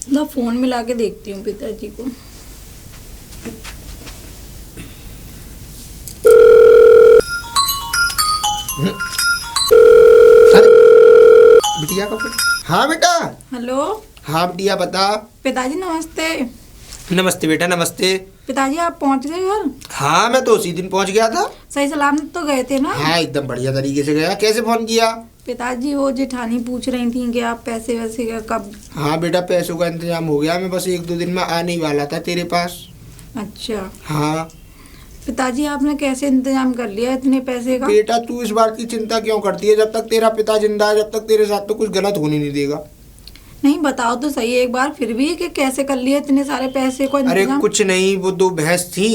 ना फोन मिला के देखती हूँ पिताजी को। बिटिया का फोन। हाँ बेटा। हेलो। हाँ बिटिया बता। पिताजी नमस्ते। नमस्ते बेटा नमस्ते। पिताजी आप पहुंच गए घर? हाँ मैं तो उसी दिन पहुंच गया था। सही सलामत तो गए थे ना? हाँ एकदम बढ़िया तरीके से गया। कैसे फोन किया? पिताजी वो जेठानी पूछ रही थी कि आप पैसे वैसे का कब? हाँ बेटा पैसों का इंतजाम हो गया। मैं बस 1-2 दिन में आने ही वाला था तेरे पास। अच्छा। हाँ पिताजी आपने कैसे इंतजाम कर लिया इतने पैसे का? बेटा तू इस बात की चिंता क्यों करती है? जब तक तेरा पिता जिंदा है, जब तक तेरे साथ तो कुछ गलत होने नहीं देगा। नहीं बताओ तो सही एक बार फिर भी कि कैसे कर लिए इतने सारे पैसे को अरे इंतजाम? कुछ नहीं, वो 2 भैंस थी,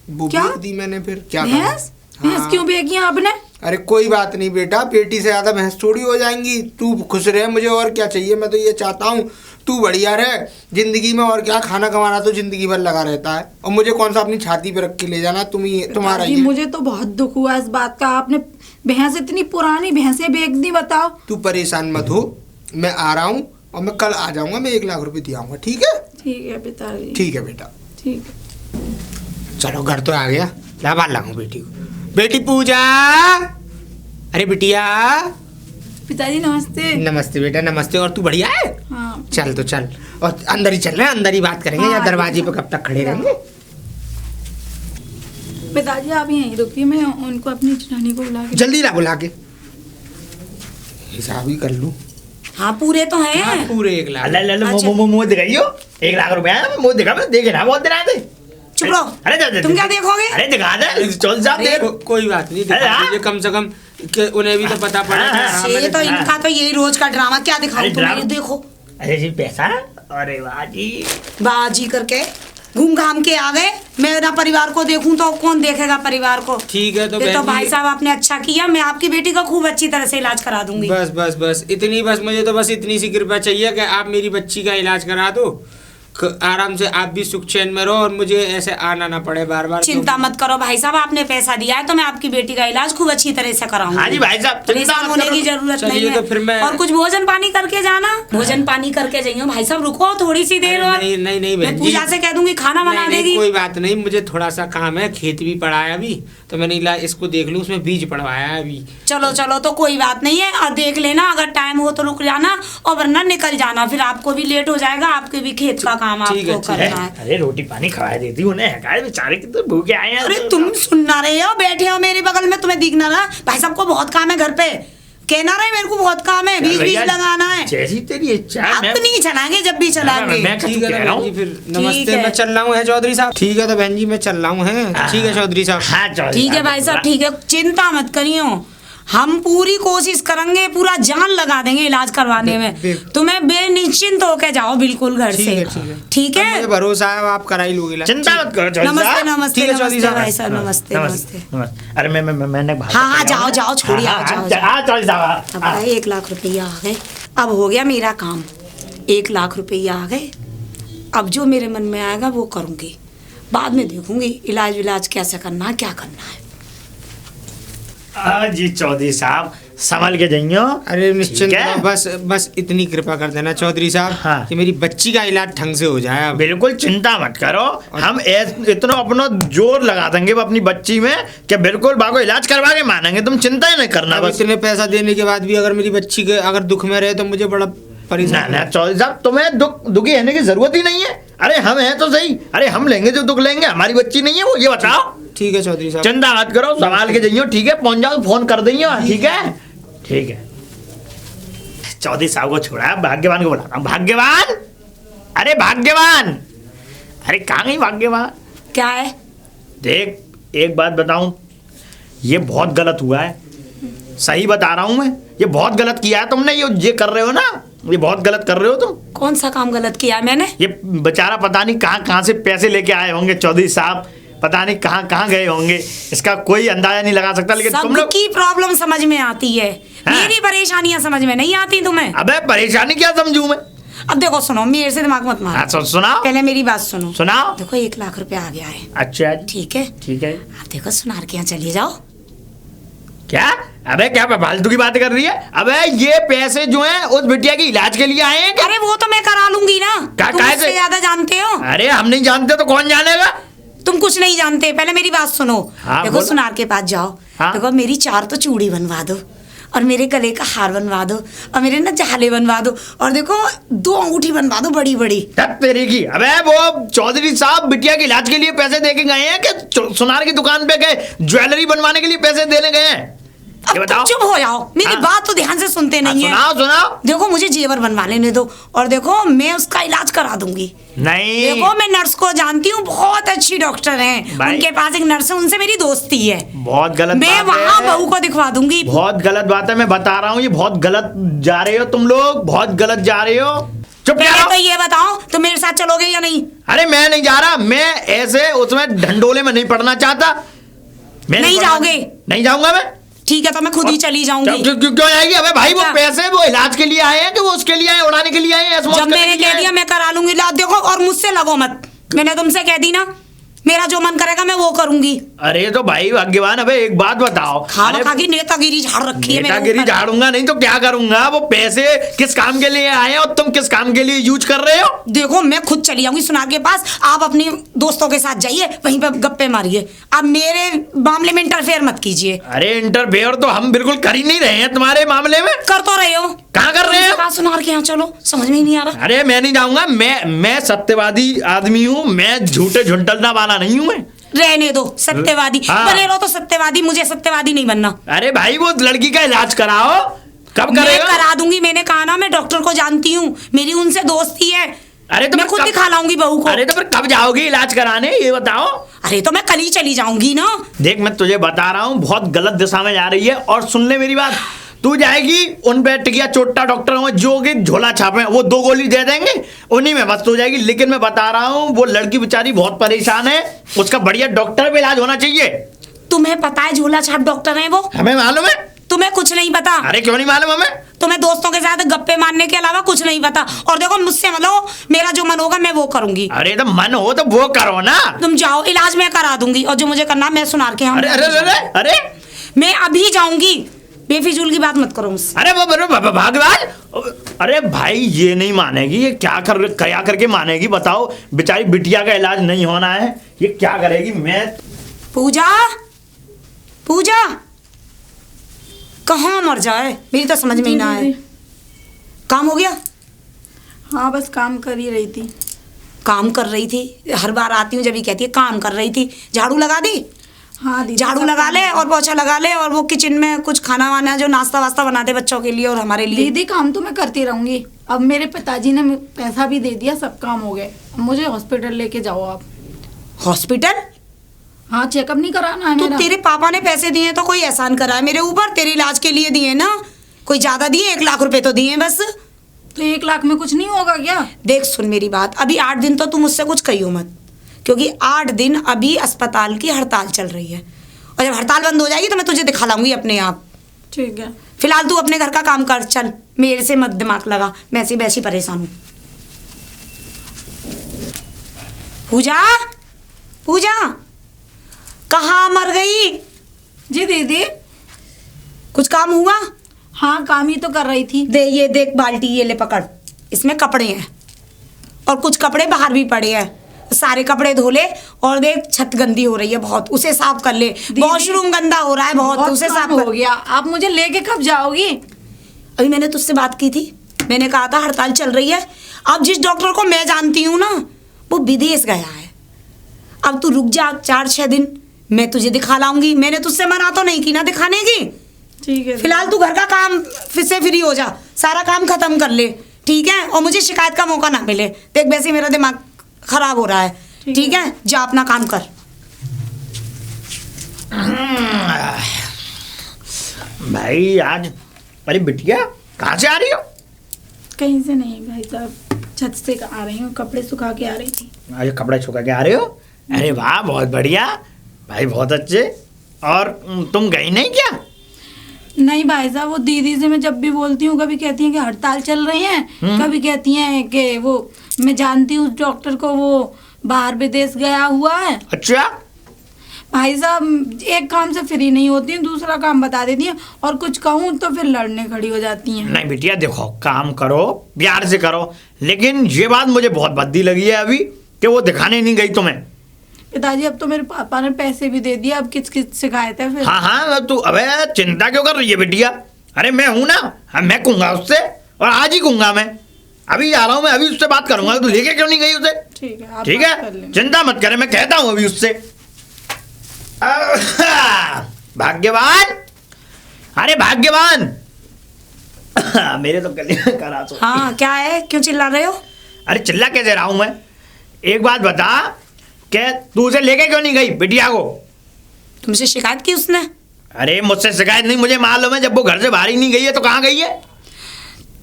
वो क्या? बेच दी मैंने। फिर क्या भैंस? हाँ। भैंस क्यों बेची आपने? अरे कोई बात नहीं बेटा, बेटी से ज्यादा भैंस थोड़ी हो जाएंगी। तू खुश रहे, मुझे और क्या चाहिए। मैं तो ये चाहता हूँ तू बढ़िया रहे जिंदगी में। और क्या, खाना कमाना तो जिंदगी भर लगा रहता है। और मुझे कौन सा अपनी छाती पे रख के ले जाना, तुम्हारा ही है। मुझे तो बहुत दुख हुआ इस बात का। आपने भैंस इतनी पुरानी भैंसें बेच दी, बताओ। तू परेशान मत हो, मैं आ रहा हूँ और मैं कल आ जाऊंगा। मैं 1 लाख रुपए दे आऊंगा, ठीक है? ठीक है पिताजी। ठीक है बेटा। ठीक है। चलो घर तो आ गया। लावा लाऊं बेटी को। बेटी पूजा। अरे बिटिया। पिताजी नमस्ते। नमस्ते बेटा नमस्ते। और तू बढ़िया है? हाँ। चल तो चल, और अंदर ही चल रहे हैं, अंदर ही बात करेंगे। हाँ, या दरवाजे पे कब तक खड़े रहेंगे? पिताजी आप यहीं रुकिए, मैं उनको अपनी जेठानी को बुला के। जल्दी ला बुला के। हिसाब ही कर लूं। हाँ पूरे तो हैं। हाँ, पूरे 1 लाख। अच्छा। मुंह दिखाइयो। 1 लाख रुपया मुंह दिखा, मैं देखे ना बहुत दिन आए थे। चुप रहो। अरे तुम क्या देखोगे? अरे दिखा दे चौधरी साहब देख। कोई बात नहीं, दिखा दीजिए कम से कम कि उन्हें भी तो पता पड़ा कि हाँ, ये मैंने- तो इनका तो यही रोज का ड्रामा। क्या दिखाऊं अरे तुम्हें? ड्रामा? देखो अरे जी पैसा। अरे वाह जी। बाजी करके घूम घाम के आ गए। मेरा परिवार को देखूं तो कौन देखेगा परिवार को? ठीक है तो ये तो बहन जी- भाई साहब आपने अच्छा किया। मैं आपकी बेटी का खूब अच्छी तरह से इलाज करा दूंगी। बस बस बस इतनी, बस मुझे तो बस इतनी सी कृपा चाहिए कि आप मेरी बच्ची का इलाज करा दो। आराम से आप भी सुख चैन में रहो और मुझे ऐसे आना ना पड़े बार बार। चिंता मत करो भाई साहब, आपने पैसा दिया है तो मैं आपकी बेटी का इलाज खूब अच्छी तरह से कराऊंगी। हाँ जी भाई साहब, चिंता परेशान मत होने करो। की जरूरत नहीं चलिए है। तो फिर मैं- और कुछ भोजन पानी करके जाना। भोजन पानी करके जाइयो भाई साहब। रुको थोड़ी सी देर और। नहीं नहीं नहीं मैं बहन जी। पूजा से कह दूंगी खाना बना नहीं, देगी। कोई बात नहीं, मुझे थोड़ा सा काम है, खेत भी पड़ा है अभी, तो मैंने इसको देख लूं, उसमें बीज पड़वाया है अभी। चलो चलो तो कोई बात नहीं है। और देख लेना, अगर टाइम हो तो रुक जाना और वरना निकल जाना। फिर आपको भी लेट हो जाएगा, आपके भी खेत का काम ठीक है, आपको ठीक है। करना है। अरे रोटी पानी खवा देती हूँ उन्हें। हकाए बेचारे की तो भूखे आए हैं। अरे तुम सुनना रहे हो, बैठे हो मेरे बगल में, तुम्हें दिखना ना। भाई साहब को बहुत काम है घर पे। कहना रहे मेरे को बहुत काम है, बीज बीज लगाना है। जैसी तेरी इच्छा है। मैं- अपनी चलाएंगे जब भी चलाएंगे। मैं ठीक है कह तो रहा बहन जी, हूँ। फिर नमस्ते। है। मैं चल रहा हूँ है चौधरी साहब। ठीक है तो बहन जी मैं चल रहा हूँ है। ठीक है चौधरी साहब। हाँ चौधरी ठीक है भाई साहब, ठीक है, चिंता मत करियो। हम पूरी कोशिश करेंगे, पूरा जान लगा देंगे इलाज करवाने में। तुम्हें बेनिश्चिंत होके जाओ बिल्कुल घर ठीक से। है, ठीक है। ठीक अब मुझे है। भरोसा है आप करा ही लोगे इलाज। चिंता मत करो चौधरी नमस्ते साहब। नमस्ते ठीक है, चौधरी नमस्ते साहब। भाई साहब, नमस्ते नमस्ते। नमस्ते। अरे मैंने बात हाँ, हाँ, कर रहा हूँ। जाओ, छोड़िए, हाँ, आओ, हाँ, जाओ, हाँ, चौधरी साहब अब हाँ। भाई 1 लाख रुपया आ गए। अब हो गया मेरा काम। 1 लाख रुपया आ गए। अब जो मेरे मन में आएगा वो करूंगी। बाद में देखूंगी इलाज विलाज कैसे करना है, क्या करना है। जी चौधरी साहब संभल के जाइयो। अरे निश्चिंत ठीक है? रहो, बस इतनी कृपा कर देना चौधरी साहब हाँ। कि मेरी बच्ची का इलाज ढंग से हो जाए। अब बिल्कुल चिंता मत करो। हम इतना अपना जोर लगा देंगे वो अपनी बच्ची में कि बिल्कुल बाको इलाज करवा के मानेंगे। तुम चिंता ही नहीं करना। अब बस इतने पैसा देने के बाद भी अगर मेरी बच्ची के अगर दुख में रहे तो मुझे बड़ा ना परेशान ना चौधरी साहब, तुम्हें दुखी रहने की जरूरत ही नहीं है। अरे हम हैं तो सही। अरे हम लेंगे जो दुख लेंगे, हमारी बच्ची नहीं है वो, ये बताओ। ठीक है चौधरी साहब। चिंता मत करो, संभाल के जाइयो। ठीक है, पहुंच जाओ, फोन कर दइयो। ठीक है, ठीक है। चौधरी साहब को छोड़ा, भाग्यवान को बुलाता हूँ। भाग्यवान, अरे भाग्यवान, अरे कहाँ गई भाग्यवान? क्या है? देख एक बात बताऊं, ये बहुत गलत हुआ है। सही बता रहा हूं मैं, ये बहुत गलत किया है तुमने। ये कर रहे हो ना, ये बहुत गलत कर रहे हो तुम। कौन सा काम गलत किया है मैंने? ये बेचारा पता नहीं कहाँ कहाँ से पैसे लेके आए होंगे चौधरी साहब, पता नहीं कहाँ कहाँ गए होंगे, इसका कोई अंदाजा नहीं लगा सकता। लेकिन तुम लोग सबकी प्रॉब्लम समझ में आती है, हाँ। मेरी परेशानियां समझ में नहीं आती तुम्हें। अबे परेशानी क्या समझूं मैं? अब देखो सुनो, मेरे से दिमाग मत मारो। हाँ, सुनाओ पहले मेरी बात सुनो। सुनाओ। देखो 1 लाख रुपया आ गया है, अच्छा जी, ठीक है। ठीक है। अब देखो सुनार के यहाँ चलिए जाओ। क्या? अबे क्या फालतू की बात कर रही है? अबे ये पैसे जो हैं उस बिटिया के इलाज के लिए आए हैं क्या? अरे वो तो मैं करा लूंगी ना, क्या तुम अरे हम नहीं जानते तो कौन जानेगा? तुम कुछ नहीं जानते, पहले मेरी बात सुनो। हाँ, देखो बोलो। सुनार के पास जाओ। हाँ। देखो मेरी 4 तो चूड़ी बनवा दो, और मेरे गले का हार बनवा दो, और मेरे ना झाले बनवा दो, और देखो 2 अंगूठी बनवा दो बड़ी बड़ी। तब तेरी की। अबे वो चौधरी साहब बिटिया के इलाज के लिए पैसे दे के गए हैं कि सुनार की दुकान पे गए ज्वेलरी बनवाने के लिए पैसे देने गए हैं? अब ये तुम बताओ। चुप हो जाओ, मेरी हाँ। बात तो ध्यान से सुनते नहीं है। सुनाओ सुनाओ। देखो मुझे जेवर बनवा लेने दो, और देखो मैं उसका इलाज करा दूंगी। नहीं देखो मैं नर्स को जानती हूँ, बहुत अच्छी डॉक्टर हैं। भाई। उनके पास एक नर्स है, उनसे मेरी दोस्ती है। बहुत गलत मैं बात है। वहाँ बहू को दिखवा दूंगी। बहुत गलत बात है, मैं बता रहा हूँ, ये बहुत गलत जा रहे हो तुम लोग, बहुत गलत जा रहे हो। चुप पहले रहो। तो ये बताओ तुम मेरे साथ चलोगे या नहीं? अरे मैं नहीं जा रहा, मैं ऐसे उसमें ढंडोले में नहीं पड़ना चाहता। मैं नहीं पढ़ना- जाओगे? नहीं जाऊंगा मैं। ठीक है तो मैं खुद ही चली जाऊंगी। क्यों आएगी? अबे भाई वो क्या? पैसे वो इलाज के लिए आए हैं कि वो उसके लिए आए, उड़ाने के लिए आए हैं, ऐसे मौज जब करने मैंने के लिए कह आए दिया हैं? मैं करा लूंगी इलाज, देखो और मुझसे लगो मत। मैंने तुमसे कह दी ना, मेरा जो मन करेगा मैं वो करूंगी। अरे तो भाई भाग्यवान, अबे एक बात बताओ। खाना खा की नेतागिरी झाड़ रखी है मेरे नेतागिरी ऊपर। झाड़ूंगा नहीं तो क्या करूंगा? वो पैसे किस काम के लिए आए हैं और तुम किस काम के लिए यूज कर रहे हो? देखो मैं खुद चली जाऊंगी सुनार के पास, आप अपनी दोस्तों के साथ जाइए, वहीं पे गप्पे मारिए। आप मेरे मामले में इंटरफेयर मत कीजिए। अरे इंटरफेयर तो हम बिल्कुल कर ही नहीं रहे हैं तुम्हारे मामले में। कर तो रहे हो। कहाँ कर रहे हैं? बात सुनार के यहाँ चलो, समझ में ही नहीं आ रहा। अरे मैं नहीं जाऊंगा, मैं सत्यवादी आदमी हूँ, मैं झूठे झुंटलना वाला नहीं हूँ मैं। रहने दो सत्यवादी। हाँ। बने रहो तो सत्यवादी, मुझे सत्यवादी नहीं बनना। अरे भाई वो लड़की का इलाज कराओ, कब मैं करेगा? करा दूंगी, मैंने कहा ना मैं डॉक्टर को जानती हूँ, मेरी उनसे दोस्ती है। अरे तो मैं फिर खुद कब- दिखा लाऊंगी बहू को। अरे तो फिर कब जाओगी इलाज कराने, ये बताओ। अरे तो मैं कल ही चली जाऊंगी ना। देख मैं तुझे बता रहा हूँ, बहुत गलत दिशा में जा रही है। और सुन ले मेरी बात, तू जाएगी उन पे टिकिया चोट्टा डॉक्टर हो जो कि झोला छापे, वो 2 गोली दे देंगे, उन्हीं में मस्त हो जाएगी। लेकिन मैं बता रहा हूँ वो लड़की बेचारी बहुत परेशान है, उसका बढ़िया डॉक्टर पे इलाज होना चाहिए। तुम्हें पता है झोला छाप डॉक्टर है वो? हमें मालूम है। तुम्हें कुछ नहीं पता? अरे क्यों नहीं मालूम हमें? तुम्हें दोस्तों के साथ गप्पे मारने के अलावा कुछ नहीं पता। और देखो मुझसे मतलब मेरा जो मन होगा मैं वो करूंगी। अरे तो मन हो तो वो करो ना। तुम जाओ, इलाज मैं करा दूंगी, और जो मुझे करना मैं सुनार के यहाँ अरे अरे अरे अरे मैं अभी जाऊंगी। बेफिजूल की बात मत करो मुझसे। अरे वो भागवान, अरे भाई ये नहीं मानेगी, ये क्या करके मानेगी बताओ? बेचारी बिटिया का इलाज नहीं होना है, ये क्या करेगी? मैं पूजा, पूजा कहाँ मर जाए, मेरी तो समझ में ही ना आए। काम हो गया? हाँ बस काम कर ही रही थी। काम कर रही थी? हर बार आती हूँ जब ये कहती है काम कर रही थी। झाड़ू लगा दी? हाँ दीदी, झाड़ू सब लगा काम ले है। और पोछा लगा ले, और वो किचन में कुछ खाना वाना जो नाश्ता वास्ता बना दे बच्चों के लिए और हमारे लिए। दीदी काम तो मैं करती रहूंगी। अब मेरे पिताजी ने पैसा भी दे दिया, सब काम हो गए। अब मुझे हॉस्पिटल लेके जाओ आप। हॉस्पिटल? हाँ चेकअप नहीं कराना है तो मेरा। तेरे पापा ने पैसे दिए तो कोई एहसान करा है मेरे ऊपर? तेरे इलाज के लिए दिए ना, कोई ज्यादा दिए? 1 लाख रुपए तो दिए बस। तो 1 लाख में कुछ नहीं होगा क्या? देख सुन मेरी बात, अभी 8 दिन तो तू मुझसे कुछ कहियो मत, क्योंकि 8 दिन अभी अस्पताल की हड़ताल चल रही है, और जब हड़ताल बंद हो जाएगी तो मैं तुझे दिखा लाऊंगी अपने आप। ठीक है। फिलहाल तू अपने घर का काम कर, चल मेरे से मत दिमाग लगा, मैं ऐसी वैसी परेशान हूँ। पूजा, पूजा कहाँ मर गई? जी दीदी। कुछ काम हुआ? हाँ काम ही तो कर रही थी। दे ये देख बाल्टी, ये ले पकड़, इसमें कपड़े हैं और कुछ कपड़े बाहर भी पड़े हैं। सारे कपड़े धो ले, और देख छत गंदी हो रही है बहुत, उसे साफ कर ले। वॉशरूम गंदा हो रहा है बहुत, उसे साफ काम कर। हो गया। आप मुझे लेके कब जाओगी? अभी मैंने तुझसे बात की थी, मैंने कहा था हड़ताल चल रही है। अब जिस डॉक्टर को मैं जानती हूँ ना, वो विदेश गया है। अब तू रुक जा 4-6 दिन, मैं तुझे दिखा लाऊंगी। मैंने तुझसे मना तो नहीं की ना दिखाने की। ठीक है। फिलहाल तू घर का काम फिर से फ्री हो जा, सारा काम खत्म कर ले, ठीक है? और मुझे शिकायत का मौका ना मिले। देख वैसे मेरा दिमाग खराब हो रहा है, ठीक है? जा अपना काम कर। भाई आज, अरे बिटिया कहाँ से आ रही हो? कहीं से नहीं भाई साहब, छत से आ रही हूँ, कपड़े सुखा के आ रही थी। आज कपड़े छुपा के आ रहे हो? अरे वाह बहुत बढ़िया भाई, बहुत अच्छे। और तुम गई नहीं क्या? नहीं भाई साहब, वो दीदी से मैं जब भी बोलती हूँ, कभी कहती हैं कि हड़ताल चल रही है, कभी कहती हैं कि वो मैं जानती हूँ डॉक्टर को, वो बाहर विदेश गया हुआ है। अच्छा भाई साहब एक काम से फ्री नहीं होती हैं, दूसरा काम बता देती हैं, और कुछ कहूँ तो फिर लड़ने खड़ी हो जाती हैं। नहीं बिटिया देखो, काम करो प्यार से करो, लेकिन ये बात मुझे बहुत भद्दी लगी है अभी। कि वो दिखाने नहीं गई तुम्हें? पिताजी अब तो मेरे पापा ने पैसे भी दे दिए, अब किस किस शिकायत है फिर? हाँ हाँ, तू अबे चिंता क्यों कर रही है बिटिया? अरे मैं हूं ना, मैं कहूंगा उससे, और आज ही कहूंगा। मैं अभी जा रहा हूँ, मैं अभी उससे बात करूंगा। तू लेके क्यों नहीं गई उसे? ठीक है, आप ठीक बात कर है, लेना। चिंता मत करे, मैं कहता हूँ अभी उससे। भाग्यवान, अरे भाग्यवान। मेरे तो गले में करा तो। हाँ क्या है, क्यों चिल्ला रहे हो? अरे चिल्ला कैसे रहा हूं मैं? एक बात बता कि तू उसे लेके क्यों नहीं गई बिटिया को? तुमसे शिकायत की उसने? अरे मुझसे शिकायत नहीं, मुझे मालूम है, जब वो घर से बाहर ही नहीं गई है तो कहाँ गई है?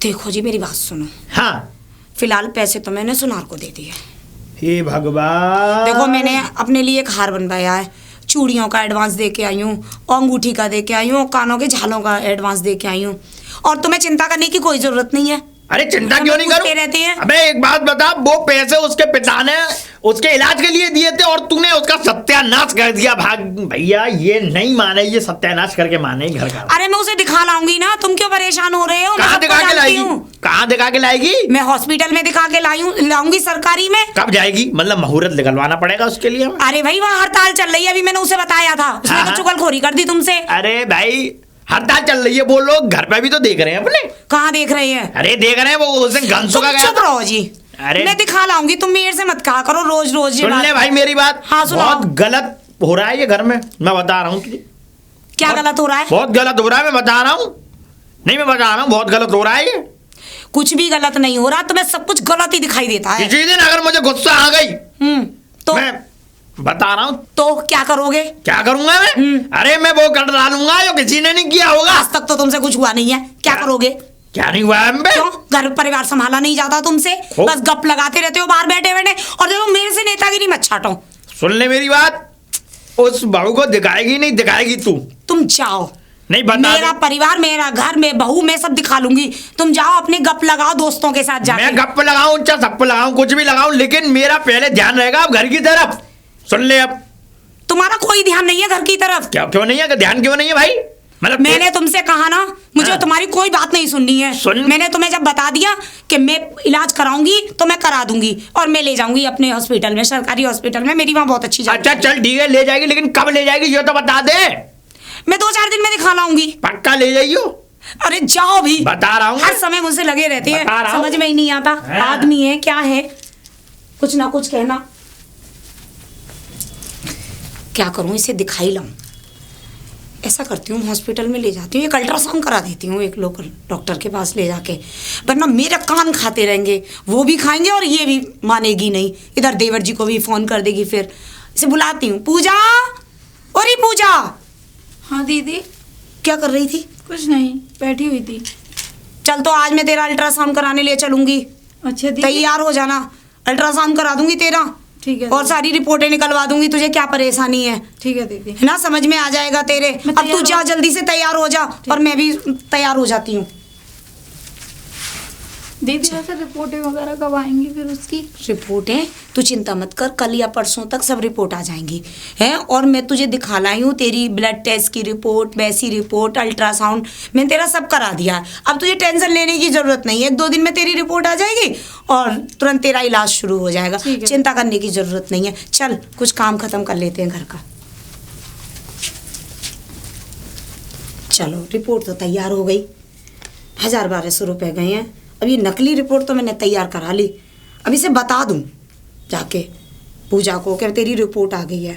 देखो जी मेरी बात सुनो, हाँ, फिलहाल पैसे तो मैंने सुनार को दे दिए। हे भगवान। देखो मैंने अपने लिए एक हार बनवाया है, चूड़ियों का एडवांस दे के आई हूँ, अंगूठी का दे के आई हूँ, कानों के झालों का एडवांस दे के आई हूँ, और तुम्हें चिंता करने की कोई जरूरत नहीं है। अरे चिंता हमें क्यों नहीं पूछते करूं? रहते हैं। अबे एक बात बता, वो पैसे उसके पिता ने उसके इलाज के लिए दिए थे और तूने उसका सत्यानाश कर दिया। भाग भैया, ये नहीं माने, ये सत्यानाश करके माने घर का। अरे मैं उसे दिखा लाऊंगी ना, तुम क्यों परेशान हो रहे हो? मैं कहाँ सबको दिखा के जानती लाएगी? हूँ। कहाँ दिखा के लाएगी? मैं हॉस्पिटल में दिखा के लाऊंगी, सरकारी में। कब जाएगी? मतलब मुहूर्त निकलवाना पड़ेगा उसके लिए हमें? अरे भाई वहाँ हड़ताल चल रही है, अभी मैंने उसे बताया था, उसने हाँ। तो चुगलखोरी कर दी तुमसे। अरे भाई, हड़ताल चल रही है, वो लोग घर पे भी तो देख रहे हैं अपने। कहाँ देख रहे हैं? अरे देख रहे हैं, वो उस दिन घंसों का तुम गया चुप था। रहो जी। अरे मैं दिखा लाऊंगी, तुम मेरे से मत कहा करो रोज रोज ये सुन ले बात। भाई मेरी बात। हाँ, सुनाओ। बहुत गलत हो रहा है ये घर में, मैं बता रहा हूँ तुझे। क्या गलत हो रहा है? बहुत गलत हो रहा है, मैं बता रहा हूँ। नहीं, मैं बता रहा हूँ, बहुत गलत हो रहा है ये। कुछ भी गलत नहीं हो रहा, तुम्हें सब कुछ गलत ही दिखाई देता है। किसी दिन अगर मुझे गुस्सा आ गई, तो मैं बता रहा हूँ तो क्या करोगे? क्या करूंगा मैं। अरे मैं वो कर डालूंगा जो किसी ने नहीं किया होगा। आज तक तो तुमसे कुछ हुआ नहीं है, क्या करोगे? क्या नहीं हुआ है हम पे? क्यों घर परिवार संभाला नहीं जाता तुमसे? खूब। बस गप लगाते रहते हो बाहर बैठे बैठे, और देखो मेरे से नेतागिरी मत छाटो। सुन ले मेरी बात, उस बहू को दिखाएगी नहीं दिखाएगी तू। तुम जाओ, नहीं बता मेरा दे। परिवार, मेरा घर, मैं बहू, मैं सब दिखा लूंगी। तुम जाओ अपने गप लगाओ दोस्तों के साथ जाके। मैं गप लगाऊं चाहे सप लगाऊं, कुछ भी लगाऊं, लेकिन मेरा पहले ध्यान रहेगा अब घर की तरफ। सुन ले, अब तुम्हारा कोई ध्यान नहीं है घर की तरफ। क्या क्यों नहीं है? ध्यान क्यों नहीं है भाई? मतलब मैंने तुमसे कहा ना, मुझे हाँ। तुम्हारी कोई बात नहीं सुननी है। मैंने तुम्हें जब बता दिया कि मैं इलाज कराऊंगी तो मैं करा दूंगी, और मैं ले जाऊंगी अपने हॉस्पिटल में, सरकारी हॉस्पिटल में, मेरी वहाँ बहुत अच्छी जगह अच्छा चल ठीक है, ले जाएगी, लेकिन कब ले जाएगी ये तो बता दे। मैं 2-4 दिन में दिखा लाऊंगी। पक्का ले जाइयो। अरे जाओ भी, बता रहा हूँ हर समय मुझसे लगे रहते हैं, बता रहा हूँ। समझ में ही नहीं आता। हाँ। आदमी है क्या है, कुछ ना कुछ कहना। क्या करूं, इसे दिखाई लाऊं? ऐसा करती हूँ, हॉस्पिटल में ले जाती हूँ, एक अल्ट्रासाउंड करा देती हूँ एक लोकल डॉक्टर के पास ले जाके, वरना मेरे कान खाते रहेंगे, वो भी खाएंगे और ये भी मानेगी नहीं। इधर देवर जी को भी फोन कर देगी। फिर इसे बुलाती हूँ, पूजा, अरे पूजा। हाँ दीदी। क्या कर रही थी? कुछ नहीं, बैठी हुई थी। चल तो आज मैं तेरा अल्ट्रासाउंड कराने ले चलूंगी। अच्छा दीदी। तैयार हो जाना, अल्ट्रासाउंड करा दूंगी तेरा। ठीक है और दीदी। सारी रिपोर्टें निकलवा दूंगी, तुझे क्या परेशानी है। ठीक है दीदी। है ना, समझ में आ जाएगा तेरे। मैं अब तू तैयार जा, हूँ। जल्दी से तैयार हो जा, और मैं भी तैयार हो जाती हूँ। दीदी वैसे रिपोर्टें वगैरह कब आएंगी फिर उसकी? रिपोर्टें तू चिंता मत कर, कल या परसों तक सब रिपोर्ट आ जाएंगी हैं। और मैं तुझे दिखा लाई हूँ तेरी ब्लड टेस्ट की रिपोर्ट, वैसी रिपोर्ट, अल्ट्रासाउंड, मैंने तेरा सब करा दिया है। अब तुझे टेंशन लेने की जरूरत नहीं है, 1-2 दिन में तेरी रिपोर्ट आ जाएगी और तुरंत तेरा इलाज शुरू हो जाएगा। ठीक है। चिंता करने की जरूरत नहीं है। चल कुछ काम खत्म कर लेते हैं घर का। चलो रिपोर्ट तो तैयार हो गई, 1000-1200 रुपये गए हैं। अब ये नकली रिपोर्ट तो मैंने तैयार करा ली, अब इसे बता दूं जाके पूजा को कि तेरी रिपोर्ट आ गई है।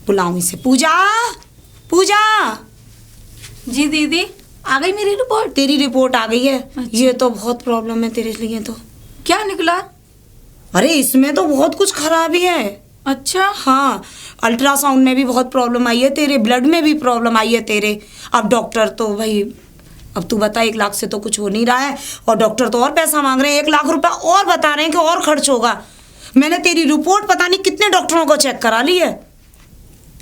बुलाऊं इसे, पूजा, पूजा, जी दीदी, आ गई मेरी रिपोर्ट। तेरी रिपोर्ट आ गई है। अच्छा। ये तो बहुत प्रॉब्लम है तेरे लिए तो। क्या निकला? अरे इसमें तो बहुत कुछ खराबी है। अच्छा। हाँ, अल्ट्रासाउंड में भी बहुत प्रॉब्लम आई है तेरे, ब्लड में भी प्रॉब्लम आई है तेरे। अब डॉक्टर तो भाई, अब तू बता, 1 लाख से तो कुछ हो नहीं रहा है, और डॉक्टर तो और पैसा मांग रहे हैं, 1 लाख रुपया और बता रहे हैं कि और खर्च होगा। मैंने तेरी रिपोर्ट पता नहीं कितने डॉक्टरों को चेक करा ली है।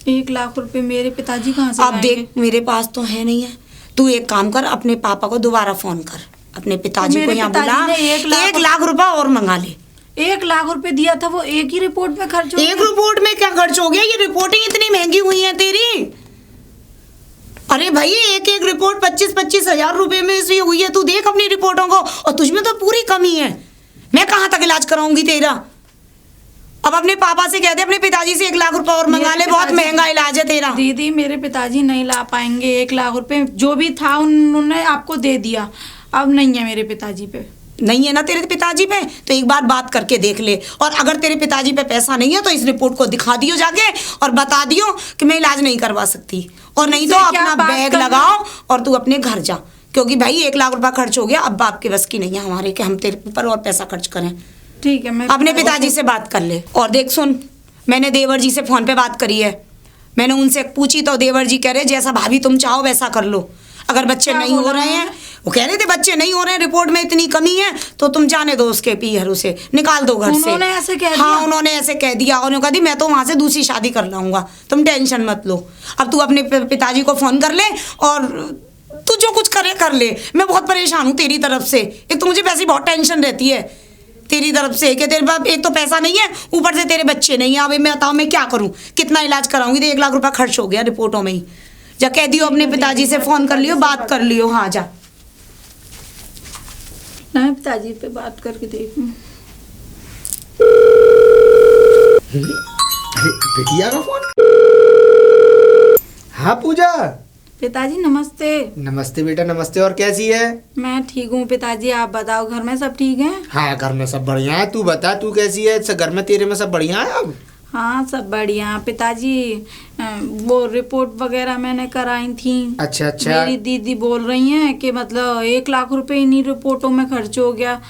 1 लाख रुपए मेरे पिताजी कहाँ से अब लाएंगे? देख, मेरे पास तो है नहीं है। तू एक काम कर, अपने पापा को दोबारा फोन कर, अपने पिताजी मेरे को यहाँ पिताजी बुला, ने 1 लाख रुपया और मंगा ले। 1 लाख रुपए दिया था, वो एक ही रिपोर्ट में खर्च हो एक गया। रिपोर्ट में क्या खर्च हो गया? ये रिपोर्टिंग इतनी महंगी हुई है तेरी। अरे भाई, एक रिपोर्ट 25-25 हजार रुपए में से हुई है। तू देख अपनी रिपोर्टों को, और तुझमें तो पूरी कमी है। मैं कहाँ तक इलाज कराऊंगी तेरा? अब अपने पापा से कहते अपने पिताजी से 1 लाख रुपए और मंगा ले, बहुत महंगा इलाज है तेरा। दीदी मेरे पिताजी नहीं ला पाएंगे 1 लाख रुपए, जो भी था उन्होंने आपको दे दिया, अब नहीं है मेरे पिताजी पे। नहीं है ना तेरे पिताजी पे, तो एक बार बात करके देख ले, और अगर तेरे पिताजी पे पैसा नहीं है तो इस रिपोर्ट को दिखा दियो जाके और बता दियो कि मैं इलाज नहीं करवा सकती, और नहीं तो इससे क्या अपना बात बैग करना? लगाओ और तू अपने घर जा, क्योंकि भाई 1 लाख रुपया खर्च हो गया, अब बाप के बस की नहीं है हमारे कि हम तेरे ऊपर और पैसा खर्च करें। ठीक है, मैं अपने पिताजी से बात कर ले। और देख सुन, मैंने देवर जी से फोन पे बात करी है, मैंने उनसे पूछी तो देवर जी कह रहे जैसा भाभी तुम चाहो वैसा कर लो, अगर बच्चे क्या नहीं हो बोला रहे हैं, है? वो कह रहे थे बच्चे नहीं हो रहे हैं, रिपोर्ट में इतनी कमी है तो तुम जाने दो उसके पीहर, उसे निकाल दो घर से। उन्होंने ऐसे कह दिया? हाँ उन्होंने ऐसे कह दिया, और उन्होंने कहा दी मैं तो वहां से दूसरी शादी कर लाऊंगा, तुम टेंशन मत लो। अब तू अपने पिताजी को फोन कर ले और तू जो कुछ करे कर ले, मैं बहुत परेशान हूँ तेरी तरफ से, एक तो मुझे वैसे ही बहुत टेंशन रहती है तेरी तरफ से कि तेरे पास एक तो पैसा नहीं है, ऊपर से तेरे बच्चे नहीं है। अब मैं बताऊँ मैं क्या करूँ, कितना इलाज कराऊंगी, तो 1 लाख रुपया खर्च हो गया रिपोर्टों में ही। जा कह दियो अपने पिताजी से फोन कर लियो, बात कर लियो। हाँ जा, मैं पिताजी पे बात करके देखूं। अरे बिटिया का फोन। हाँ पूजा। पिताजी नमस्ते। नमस्ते बेटा नमस्ते, और कैसी है? मैं ठीक हूँ पिताजी, आप बताओ घर में सब ठीक है? हाँ घर में सब बढ़िया है, तू बता तू कैसी है? घर में तेरे में सब बढ़िया है अब? हाँ सब बढ़िया पिताजी। वो रिपोर्ट वगैरह मैंने कराई थी। अच्छा अच्छा। मेरी दीदी बोल रही हैं कि मतलब 1 लाख रुपए इन्हीं रिपोर्टों में खर्च हो गया,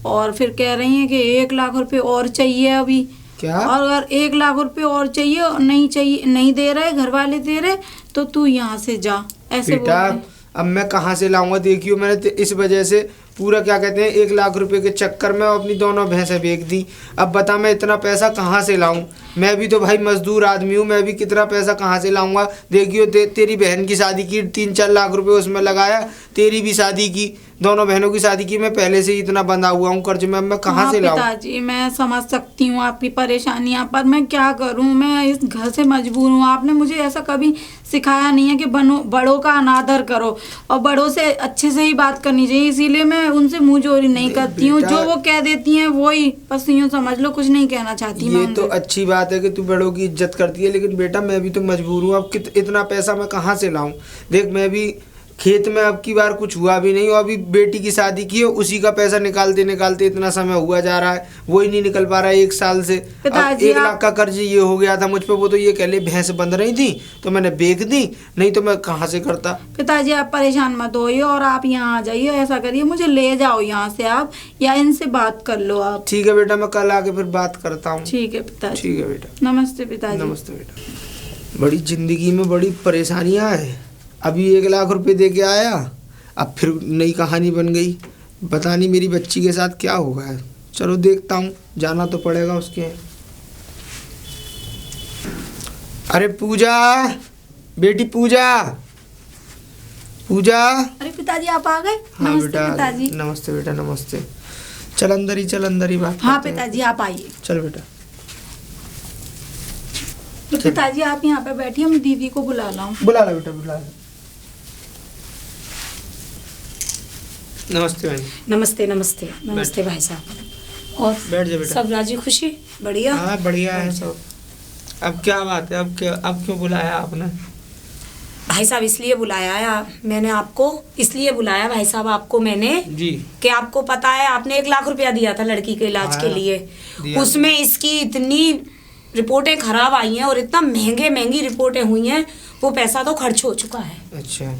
और फिर कह रही हैं कि 1 लाख रुपए और चाहिए अभी। क्या? और अगर 1 लाख रुपए और चाहिए, नहीं चाहिए, नहीं दे रहे घर वाले दे रहे, तो तू यहाँ से जा, ऐसे बोल बेटा रहे हैं। अब मैं कहाँ से लाऊंगा? देखियो मैंने इस वजह से पूरा क्या कहते हैं 1 लाख रुपए के चक्कर में अपनी दोनों भैंसें बेच दी। अब बता मैं इतना पैसा कहाँ से लाऊं? मैं भी तो भाई मजदूर आदमी हूँ, मैं भी कितना पैसा कहाँ से लाऊंगा? देखियो तेरी बहन की शादी की 3-4 लाख रुपए उसमें लगाया, तेरी भी शादी की, दोनों बहनों की शादी की, मैं पहले से ही इतना बंधा हुआ हूँ कर्ज में, अब मैं कहाँ हाँ से लाऊं? पिताजी मैं समझ सकती हूँ आपकी परेशानियाँ, पर मैं क्या करूँ, मैं इस घर से मजबूर हूँ। आपने मुझे ऐसा कभी सिखाया नहीं है कि बड़ों का अनादर करो और बड़ों से अच्छे से ही बात करनी चाहिए, इसीलिए मैं उनसे मुंह जोरी नहीं करती हूँ, जो वो कह देती हैं वही बस यूँ समझ लो, कुछ नहीं कहना चाहती मैं ये तो उनसे। अच्छी बात है कि तू बड़ों की इज्जत करती है, लेकिन बेटा मैं भी तो मजबूर हूँ, अब इतना पैसा मैं कहाँ से लाऊं? देख मैं भी खेत में अब की बार कुछ हुआ भी नहीं, और अभी बेटी की शादी की है, उसी का पैसा निकालते निकालते इतना समय हुआ जा रहा है, वो ही नहीं निकल पा रहा है 1 साल से। अब 1 लाख का कर्ज ये हो गया था मुझ पे, वो तो ये कह ले भैंस बंध रही थी तो मैंने बेच दी, नहीं तो मैं कहाँ से करता। पिताजी आप परेशान मत होइए और आप यहाँ आ जाइए, ऐसा करिए मुझे ले जाओ यहाँ से आप, या इनसे बात कर लो आप। ठीक है बेटा, मैं कल आके फिर बात करता हूँ। ठीक है पिताजी। ठीक है बेटा। नमस्ते पिताजी। नमस्ते बेटा। बड़ी जिंदगी में बड़ी परेशानियां हैं, अभी 1 लाख रुपए दे के आया, अब फिर नई कहानी बन गई, पता नहीं मेरी बच्ची के साथ क्या होगा है। चलो देखता हूँ, जाना तो पड़ेगा उसके। अरे पूजा, बेटी पूजा, पूजा। अरे पिताजी आप आ गए? हाँ नमस्ते बेटा। पिताजी। नमस्ते बेटा नमस्ते। चल अंदर ही बात हाँ करते हैं। पिताजी आप आइए। चल बेटा। तो पिताजी आप यहाँ पे बैठिए, मैं दीदी को बुला लाऊं। बुला लो बेटा बुला लो। नमस्ते भाई। नमस्ते नमस्ते नमस्ते भाई साहब। और बैठ जा बेटा। सब राजी खुशी? बढ़िया। हाँ बढ़िया है सब। अब क्या बात है, अब क्यों बुलाया आपने? भाई साहब इसलिए बुलाया है मैंने आपको, इसलिए बुलाया भाई साहब आपको मैंने जी कि आपको पता है आपने 1 लाख रुपया दिया था लड़की के इलाज के लिए, दिया। उसमें इसकी इतनी रिपोर्टें खराब आई हैं और इतना महंगी रिपोर्टें हुई हैं, वो पैसा तो खर्च हो चुका है। अच्छा।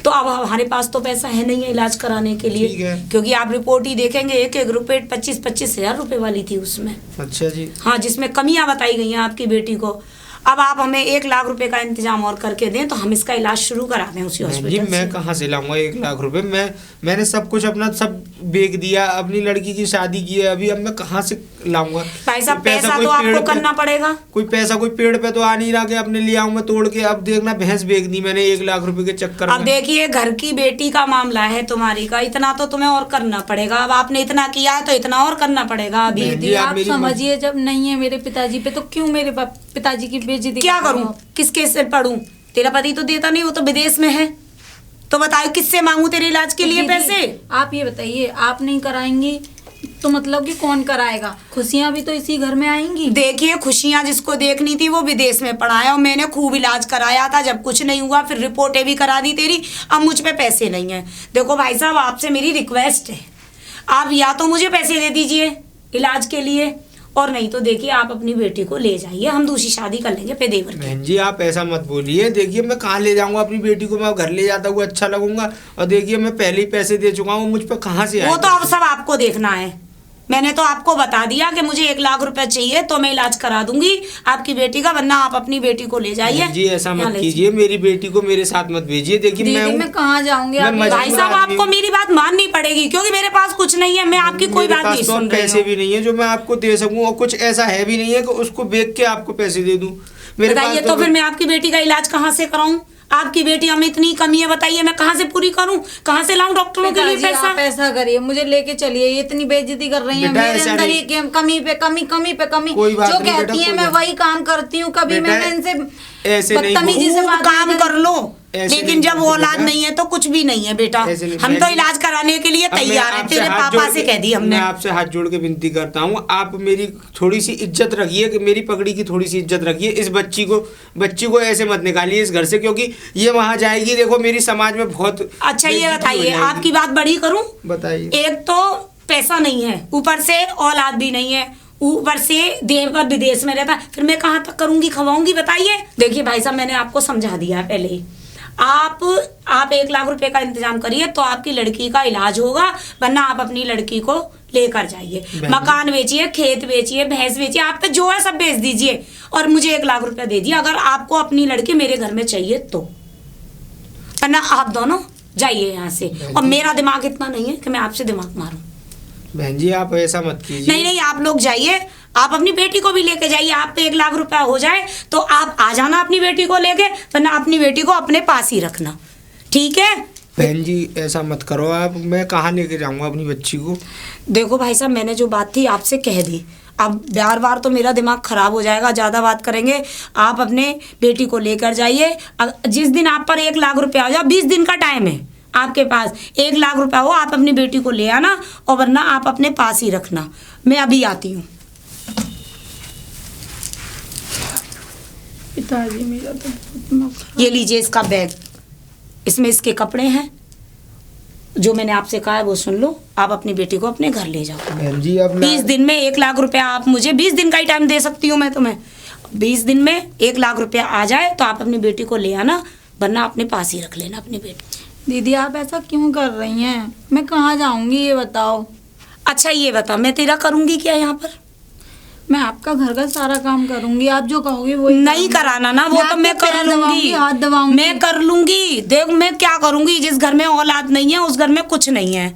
तो अब हमारे पास तो पैसा है नहीं है इलाज कराने के ठीक लिए, है। क्योंकि आप रिपोर्ट ही देखेंगे एक रिपोर्ट 25-25 हजार रुपए वाली थी उसमें। अच्छा जी। हाँ, जिसमें कमियां बताई गई हैं आपकी बेटी को। अब आप हमें 1 लाख रुपए का इंतजाम और करके दें तो हम इसका इलाज शुरू करा दें उसी जी हॉस्पिटल मैं से। कहाँ से लाऊंगा 1 लाख रुपए? मैंने सब कुछ अपना सब बेच दिया, अपनी लड़की की शादी की है, अभी अब मैं कहाँ से लाऊंगा? भाई साहब कोई पैसा कोई तो पेड़ आपको पे- करना पड़ेगा। कोई पैसा कोई पेड़ पे तो आ नहीं रहा कि अपने ले आऊं मैं तोड़ के। अब देखना भैंस बेच दी मैंने 1 लाख रुपए के चक्कर अब में। देखिए घर की बेटी का मामला है तुम्हारी का, इतना तो तुम्हें और करना पड़ेगा। अब आपने इतना किया है तो इतना और करना पड़ेगा अभी। बहन जी, दीदी आप आप मेरी समझिए, जब नहीं है मेरे पिताजी पे तो क्यों मेरे पिताजी की बेइज्जती क्या कर रहे करूं, हो आप? किसके सिर पढ़ूं? तेरा पति तो देता नहीं, वो तो विदेश में है, तो बताओ किससे मांगू तेरे इलाज के लिए दीदी, पैसे? आप ये बताइए, आप नहीं कराएंगी तो मतलब कि कौन कराएगा? खुशियाँ भी तो इसी घर में आएंगी। देखिए, खुशियां जिसको देखनी थी वो विदेश में पढ़ा है और मैंने खूब इलाज कराया था। जब कुछ नहीं हुआ फिर रिपोर्टें भी करा दी तेरी, अब मुझ पे पैसे नहीं है। देखो भाई साहब, आपसे मेरी रिक्वेस्ट है, आप या तो मुझे पैसे दे दीजिए इलाज के लिए, और नहीं तो देखिए आप अपनी बेटी को ले जाइए, हम दूसरी शादी कर लेंगे पेदेवर की। बहन जी आप ऐसा मत बोलिए। देखिए मैं कहाँ ले जाऊंगा अपनी बेटी को, मैं घर ले जाता हुआ अच्छा लगूंगा। और देखिए मैं पहले ही पैसे दे चुका हूँ, मुझ पर कहाँ से वो आए? तो अब सब आपको देखना है। मैंने तो आपको बता दिया कि मुझे 1 लाख रुपए चाहिए तो मैं इलाज करा दूंगी आपकी बेटी का, वरना आप अपनी बेटी को ले जाइए। जी ऐसा यहाँ मत ले कीजिए, मेरी बेटी को मेरे साथ मत भेजिए। देखिए दीदी मैं कहाँ जाऊंगी? मैं आप मजबूर भाई साहब, आदमी आपको हूँ। मेरी बात माननी पड़ेगी क्योंकि मेरे पास कुछ नहीं है। मैं आपकी कोई मेरे बात पास नहीं तो सुन रही पैसे हूँ। भी नहीं है जो मैं आपको दे सकूं, और कुछ ऐसा है भी नहीं है कि उसको बेच के आपको पैसे दे दूं। मेरे बताइए पास तो फिर मैं आपकी बेटी का इलाज कहाँ से कराऊं? आपकी बेटी में इतनी कमी है, बताइए मैं कहाँ से पूरी करूं? कहाँ से लाऊं डॉक्टरों के लिए पिताजी, पैसा? आप ऐसा करिए, मुझे लेके चलिए। ये इतनी बेइज्जती कर रही हैं बेटा, मेरे ऐसा अंदर, नहीं। ये कमी पे कमी, कमी पे कमी। कोई बात जो नहीं बेटा, कहती है कोई मैं बात वही काम करती हूँ। कभी बेटा, मैंने इनसे ऐसे नहीं बदतमीजी से खूब बात काम नहीं कर लो, ऐसे लेकिन नहीं जब बोलते औलाद बेटा। नहीं है तो कुछ भी नहीं है बेटा। ऐसे नहीं, हम तो मैं- इलाज कराने के लिए अब मैं तैयार हैं। आपसे तेरे हाथ पापा जोड़ से के- कह दी हमने। मैं आपसे हाथ जोड़ के विनती करता हूँ, आप मेरी थोड़ी सी इज्जत रखिए, कि मेरी पगड़ी की थोड़ी सी इज्जत रखिए। इस बच्ची को ऐसे मत निकालिए इस घर से, क्योंकि ये वहाँ जाएगी, देखो मेरी समाज में बहुत अच्छा ये बेइज्जती हो बताइए, जाएगी। आपकी बात बड़ी करूं? बताइए। एक तो पैसा नहीं है, ऊपर से औलाद भी नहीं है, ऊपर से देवर विदेश में रहता है, फिर मैं कहाँ तक करूंगी, खवाऊंगी? बताइए। देखिए भाई साहब, मैंने आपको समझा दिया है पहले ही। आप 1 लाख रुपए का इंतजाम करिए तो आपकी लड़की का इलाज होगा, वरना आप अपनी लड़की को लेकर जाइए। मकान बेचिए, खेत बेचिए, भैंस बेचिए, आप पे जो है सब बेच दीजिए और मुझे 1 लाख रुपया दे दिए अगर आपको अपनी लड़की मेरे घर में चाहिए तो, वरना आप दोनों जाइए यहाँ से। और मेरा दिमाग इतना नहीं है कि मैं आपसे दिमाग मारूं। बहन जी आप ऐसा मत कीजिए। नहीं, आप लोग जाइए, आप अपनी बेटी को भी लेके जाइए। आप पे 1 लाख रुपया हो जाए तो आप आ जाना अपनी बेटी को लेके, वरना अपनी बेटी को अपने पास ही रखना, ठीक है? बहन जी ऐसा मत करो आप, मैं कहाँ लेके जाऊंगा अपनी बच्ची को? देखो भाई साहब, मैंने जो बात थी आपसे कह दी, अब बार तो मेरा दिमाग खराब हो जाएगा, ज़्यादा बात करेंगे। आप अपने बेटी को लेकर जाइए। जिस दिन आप पर 1 लाख रुपया हो जाए, 20 दिन का टाइम है आपके पास, 1 लाख रुपया हो, आप अपनी बेटी को ले आना और वरना आप अपने पास ही रखना। मैं अभी आती हूँ। पिताजी मेरा तो बहुत मौका- ये लीजिए इसका बैग, इसमें इसके कपड़े हैं, जो मैंने आपसे कहा है वो सुन लो। आप अपनी बेटी को अपने घर ले जाओ। बहन जी अब 20 दिन में 1 लाख रुपया, आप मुझे 20 दिन का ही टाइम दे सकती हूँ मैं तुम्हें। 20 दिन में 1 लाख रुपया आ जाए तो आप अपनी बेटी को ले आना, वरना अपने पास ही रख लेना अपनी बेटी। दीदी आप ऐसा क्यों कर रही हैं? मैं कहाँ जाऊंगी ये बताओ। अच्छा ये बता, मैं तेरा करूँगी क्या यहाँ पर? मैं आपका घर का सारा काम करूंगी, आप जो कहोगे वो नहीं कराना ना, वो तो मैं कर लूंगी, हाथ दबाऊंगी। मैं कर लूंगी। देख मैं क्या करूंगी, जिस घर में औलाद नहीं है उस घर में कुछ नहीं है।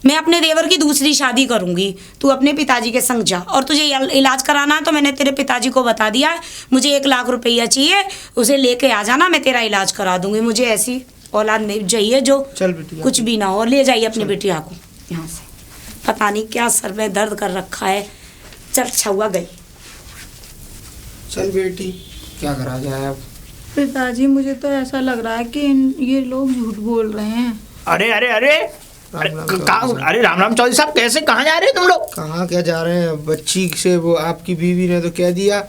मैं अपने देवर की दूसरी शादी करूंगी, तू अपने पिताजी के संग जा। और तुझे इलाज कराना है तो मैंने तेरे पिताजी को बता दिया है, मुझे 1 लाख रुपया चाहिए, उसे लेके आ जाना, मैं तेरा इलाज करा दूंगी। मुझे ऐसी औलाद नहीं चाहिए जो चल बेटी कुछ भी ना हो। ले जाइए अपनी बेटिया को यहाँ से, पता नहीं क्या सर में दर्द कर रखा है। चल छुआ गई। चल बेटी क्या करा जाए अब? पिताजी मुझे तो ऐसा लग रहा है कि ये लोग झूठ बोल रहे हैं। अरे अरे अरे अरे राम राम कहाँ? चौधरी अरे राम राम चौधरी साहब, कैसे कहाँ जा रहे हैं तुम लोग? कहाँ क्या जा रहे हैं? बच्ची से वो आपकी बीवी ने तो कह दिया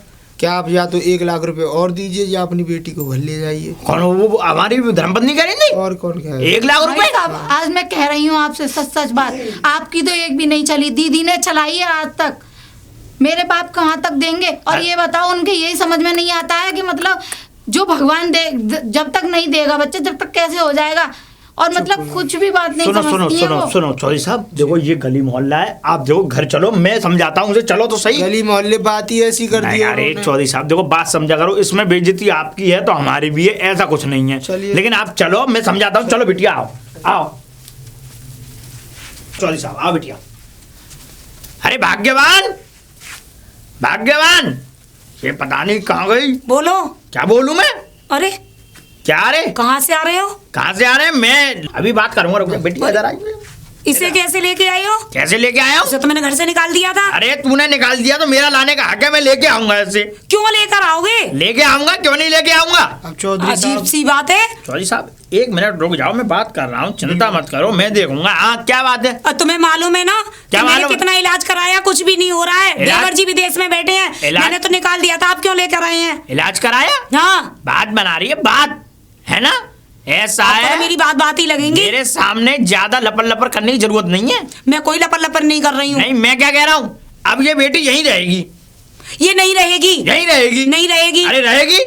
कि आप या तो 1 लाख रुपए और दीजिए या अपनी बेटी को घर ले जाइए। कौन वो हमारी धर्मपत्नी करेंगी? और कौन कह 1 लाख भाई रुपए? साहब, आज मैं कह रही हूँ आपसे सच सच बात, आपकी तो एक भी नहीं चली, दीदी ने चलाई है आज तक। मेरे बाप कहाँ तक देंगे? और ये बताओ, उनके यही समझ में नहीं आता है कि मतलब जो भगवान दे, जब तक नहीं देगा बच्चे तब तक कैसे हो जाएगा? और मतलब कुछ भी बात नहीं सुनो सुनो समझती है सुनो वो। सुनो चौधरी साहब, देखो ये गली मोहल्ला है, आप देखो घर चलो, मैं समझाता हूँ उसे, चलो तो सही। गली मोहल्ले बात ही ऐसी कर दी नहीं अरे चौधरी साहब देखो, बात समझा करो, इसमें बेइज्जती आपकी है तो हमारी भी है, ऐसा कुछ नहीं है। चलिए। लेकिन आप चलो, मैं समझाता हूँ। चलो बिटिया आओ आओ, चौधरी साहब आओ बिटिया। अरे भाग्यवान, भाग्यवान, ये पता नहीं कहाँ गई। बोलो। क्या बोलूं मैं? अरे क्या रे? कहाँ से आ रहे हो? कहाँ से आ रहे हैं? मैं अभी बात करूंगा, रुक जा बेटी, इधर आई। इसे कैसे लेके आई हो? कैसे लेके आया हूँ? उसे तो मैंने घर से निकाल दिया था। अरे तूने निकाल दिया तो मेरा लाने का हक है, मैं लेके आऊंगा ऐसे। क्यों लेकर आओगे? लेके आऊंगा, क्यों नहीं लेके आऊंगा? अब चौधरी अजीब साहब, सी बात है। चौधरी साहब 1 मिनट रुक जाओ, मैं बात कर रहा हूँ, चिंता मत करो, मैं देखूंगा। हाँ क्या बात है? और तुम्हें मालूम है ना क्या कि मैंने मालूम है? कितना इलाज कराया, कुछ भी नहीं हो रहा है। इलाज? देवर जी विदेश में बैठे हैं, इलाज? मैंने तो निकाल दिया था, आप क्यों लेकर आए हैं? इलाज कराया? हाँ, बात बना रही है, बात है ना? ऐसा आपको तो है, मेरी बात ही लगेंगी। मेरे सामने ज्यादा लपर लपर करने की जरूरत नहीं है। मैं कोई लपर लपर नहीं कर रही हूँ। नहीं, मैं क्या कह रहा हूँ, अब ये बेटी यहीं रहेगी। ये नहीं रहेगी। यहीं रहेगी? नहीं रहेगी। अरे रहेगी,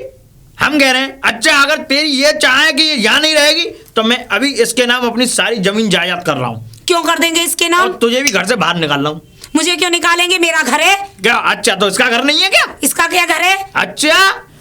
हम कह रहे हैं। अच्छा अगर तेरी ये चाह है कि ये यहाँ नहीं रहेगी तो मैं अभी इसके नाम अपनी सारी जमीन जायदाद कर रहा हूँ। क्यों कर देंगे इसके नाम? और तुझे भी घर से बाहर निकाल रहा हूँ। मुझे क्यों निकालेंगे? मेरा घर है। क्या? अच्छा तो इसका घर नहीं है क्या? इसका क्या घर है? अच्छा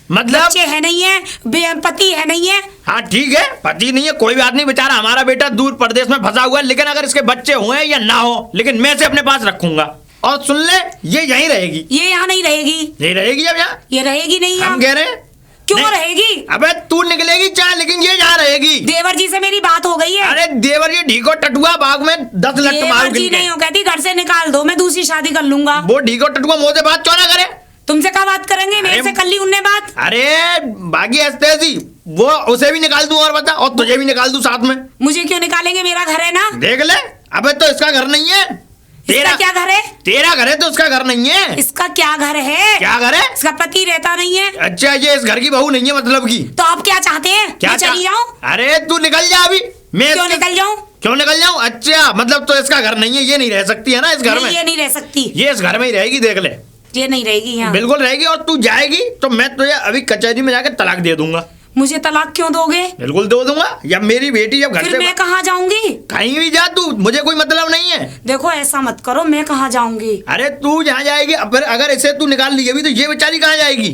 मतलब बच्चे है नहीं है, पति है नहीं है। हाँ ठीक है, पति नहीं है कोई बात नहीं, बेचारा हमारा बेटा दूर प्रदेश में फंसा हुआ है, लेकिन अगर इसके बच्चे हुए या ना हो, लेकिन मैं इसे अपने पास रखूंगा। और सुन ले, ये यहीं रहेगी। ये यहाँ नहीं रहेगी। ये रहेगी अब यहाँ? ये रहेगी नहीं हम यहाँ। कह रहे हैं। क्यों नहीं। रहेगी? अबे तू निकलेगी चाहे, लेकिन ये यहाँ रहेगी। देवर जी से मेरी बात हो गई है। अरे देवर ये ढीको टटुआ बाग में 10 लट देवर मारू जी नहीं हो, कहती घर से निकाल दो, मैं दूसरी शादी कर लूंगा। वो ढीको टटुआ मुझसे बात क्यों ना करे? तुमसे क्या बात करेंगे? मेरे से कर ली उनने बात। अरे बागी ऐसी वो उसे भी निकाल दूं और बता, और तुझे भी निकाल दूं साथ में। मुझे क्यों निकालेंगे? मेरा घर है ना। देख ले, अबे तो इसका घर नहीं है। इसका क्या घर है? तेरा घर है तो उसका घर नहीं है। इसका क्या घर है? क्या घर है? इसका पति रहता नहीं है। अच्छा ये इस घर की बहू नहीं है मतलब की? तो आप क्या चाहते हैं? मैं चली जाऊं? अरे तू निकल जा अभी। मैं क्यों निकल जाऊं? क्यों निकल जाऊं? अच्छा मतलब तो इसका घर नहीं है, ये नहीं रह सकती है ना इस घर नहीं, में? ये नहीं रह सकती। ये इस घर में ही रहेगी, देख ले। ये नहीं रहेगी यहाँ। बिल्कुल रहेगी, और तू जाएगी तो मैं तुझे अभी कचहरी में जाकर तलाक दे दूंगा। मुझे तलाक क्यों दोगे? बिल्कुल दे दूंगा। या मेरी बेटी जब घर फिर से मैं कहाँ जाऊंगी? कहीं भी जा तू, मुझे कोई मतलब नहीं है। देखो ऐसा मत करो, मैं कहाँ जाऊंगी? अरे तू जहाँ जाएगी, अब फिर अगर इसे तू निकाल ली अभी तो ये बेचारी कहाँ जाएगी?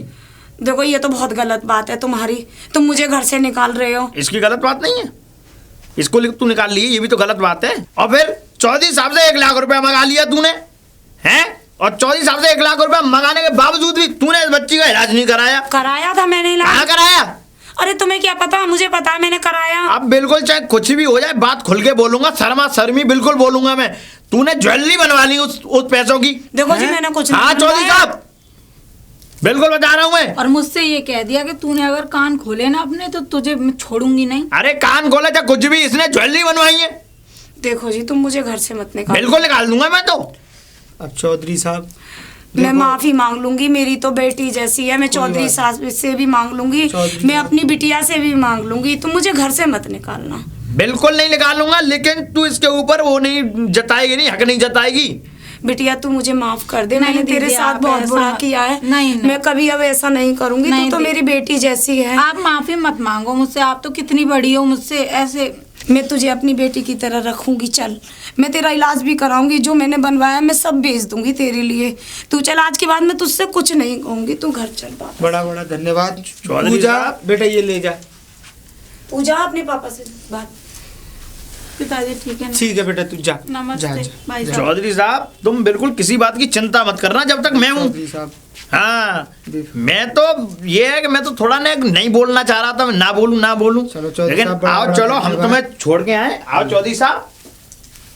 देखो ये तो बहुत गलत बात है तुम्हारी, तुम मुझे घर से निकाल रहे हो। इसकी गलत बात नहीं है, इसको तू निकाल ली ये भी तो गलत बात है। और फिर चौधरी साहब से 1 लाख रुपया मंगा लिया तूने, हैं? और चौधरी साहब से 1 लाख रुपया मंगाने के बावजूद भी तूने इस बच्ची का इलाज नहीं कराया। कराया था मैंने इलाज। कहाँ कराया? अरे तुम्हें क्या पता? मुझे पता है मैंने कराया। अब बिल्कुल चाहे कुछ भी हो जाए बात खुल के बोलूंगा, शर्मा शर्मी बिल्कुल बोलूंगा मैं। तूने ज्वेलरी बनवा ली उस पैसों की। देखो जी हैं? मैंने कुछ नहीं हाँ चौधरी बनवाया। साहब बिल्कुल बता रहा हूँ मैं। और मुझसे ये कह दिया कि तूने अगर कान खोले ना अपने तो तुझे मैं छोड़ूंगी नहीं। अरे कान खोले चाहे कुछ भी, इसने ज्वेलरी बनवाई है। देखो जी तुम मुझे घर से मत निकालो। बिल्कुल निकाल दूंगा मैं तो। अब चौधरी साहब मैं माफी मांग लूंगी, मेरी तो बेटी जैसी है। मैं चौधरी साहब से भी मांग लूंगी, चौधरी मैं अपनी बिटिया से भी मांग लूंगी। तुम मुझे घर से मत निकालना। बिल्कुल नहीं निकालूंगा, लेकिन तू इसके ऊपर वो नहीं जताएगी, नहीं हक नहीं जताएगी। बिटिया तू मुझे माफ कर दे, नहीं मैंने तेरे दीदी, साथ आप बहुत ऐसा- बुरा किया है। नहीं, नहीं। मैं कभी अब ऐसा नहीं करूंगी। नहीं तू तो दीदी। मेरी बेटी जैसी है। आप माफी मत मांगो मुझसे, आप तो कितनी बड़ी हो मुझसे ऐसे। मैं तुझे अपनी बेटी की तरह रखूंगी। चल मैं तेरा इलाज भी कराऊंगी, जो मैंने बनवाया मैं सब बेच दूंगी तेरे लिए। तू चल, आज के बाद मैं तुझसे कुछ नहीं कहूंगी, तू घर चल। बाबा बड़ा बड़ा धन्यवाद। चौधरी पूजा साहब। बेटा ये ले जा। पूजा अपने पापा से बात। पिताजी ठीक है ना? ठीक है बेटा तू जा। नमस्ते जा, जा। भाई साहब। चौधरी साहब तुम बिल्कुल किसी बात की चिंता मत करना जब तक मैं हूँ। चौधरी साहब हाँ मैं तो ये है कि मैं तो थोड़ा नहीं बोलना चाह रहा था, मैं ना बोलूं चलो चौधरी लेकिन साहब, बड़ा आओ बड़ा चलो हम धन्यवाद। तुम्हें छोड़ के आए। आओ चौधरी साहब।